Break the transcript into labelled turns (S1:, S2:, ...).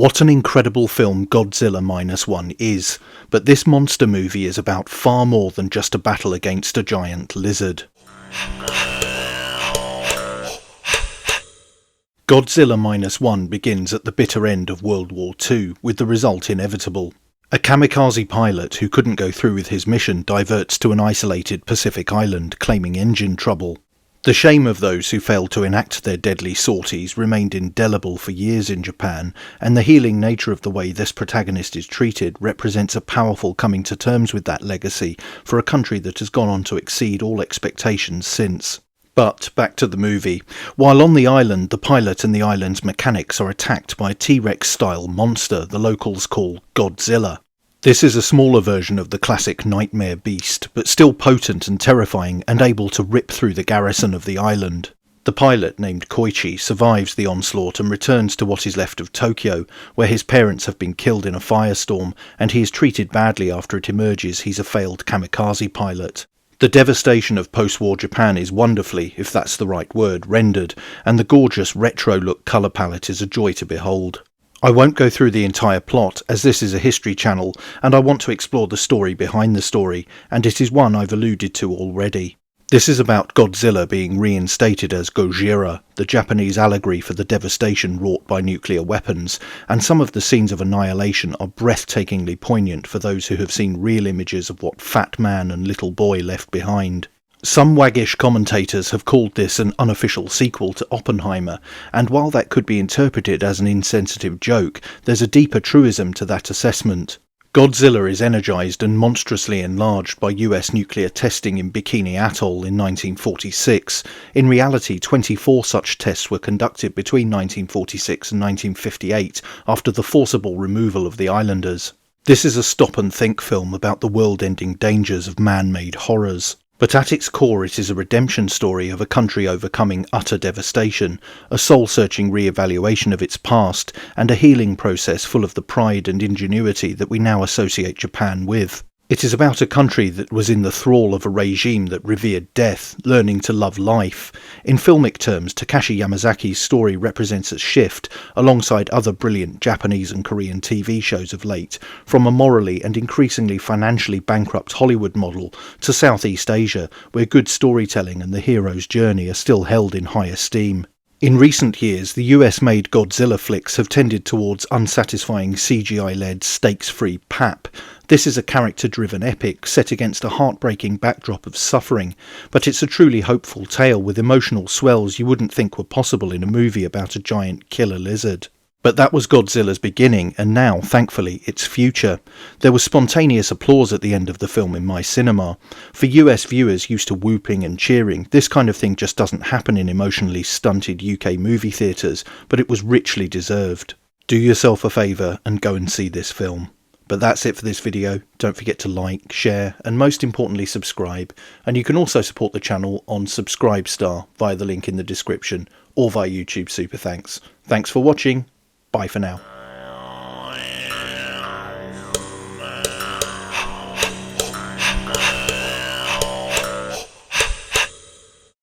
S1: What an incredible film Godzilla Minus One is, but this monster movie is about far more than just a battle against a giant lizard. Godzilla Minus One begins at the bitter end of World War II, with the result inevitable. A kamikaze pilot who couldn't go through with his mission diverts to an isolated Pacific island, claiming engine trouble. The shame of those who failed to enact their deadly sorties remained indelible for years in Japan, and the healing nature of the way this protagonist is treated represents a powerful coming to terms with that legacy for a country that has gone on to exceed all expectations since. But back to the movie. While on the island, the pilot and the island's mechanics are attacked by a T-Rex style monster the locals call Godzilla. This is a smaller version of the classic nightmare beast, but still potent and terrifying and able to rip through the garrison of the island. The pilot, named Koichi, survives the onslaught and returns to what is left of Tokyo, where his parents have been killed in a firestorm, and he is treated badly after it emerges he's a failed kamikaze pilot. The devastation of post-war Japan is wonderfully, if that's the right word, rendered, and the gorgeous retro-look colour palette is a joy to behold. I won't go through the entire plot, as this is a history channel, and I want to explore the story behind the story, and it is one I've alluded to already. This is about Godzilla being reinstated as Gojira, the Japanese allegory for the devastation wrought by nuclear weapons, and some of the scenes of annihilation are breathtakingly poignant for those who have seen real images of what Fat Man and Little Boy left behind. Some waggish commentators have called this an unofficial sequel to Oppenheimer, and while that could be interpreted as an insensitive joke, there's a deeper truism to that assessment. Godzilla is energised and monstrously enlarged by US nuclear testing in Bikini Atoll in 1946. In reality, 24 such tests were conducted between 1946 and 1958 after the forcible removal of the islanders. This is a stop-and-think film about the world-ending dangers of man-made horrors. But at its core it is a redemption story of a country overcoming utter devastation, a soul-searching re-evaluation of its past, and a healing process full of the pride and ingenuity that we now associate Japan with. It is about a country that was in the thrall of a regime that revered death, learning to love life. In filmic terms, Takashi Yamazaki's story represents a shift, alongside other brilliant Japanese and Korean TV shows of late, from a morally and increasingly financially bankrupt Hollywood model to Southeast Asia, where good storytelling and the hero's journey are still held in high esteem. In recent years, the US-made Godzilla flicks have tended towards unsatisfying CGI-led, stakes-free pap. This is a character-driven epic set against a heartbreaking backdrop of suffering, but it's a truly hopeful tale with emotional swells you wouldn't think were possible in a movie about a giant killer lizard. But that was Godzilla's beginning, and now, thankfully, its future. There was spontaneous applause at the end of the film in my cinema. For US viewers used to whooping and cheering, this kind of thing just doesn't happen in emotionally stunted UK movie theatres, but it was richly deserved. Do yourself a favour and go and see this film. But that's it for this video. Don't forget to like, share, and most importantly subscribe. And you can also support the channel on Subscribestar via the link in the description, or via YouTube Super Thanks. Thanks for watching. Bye for now.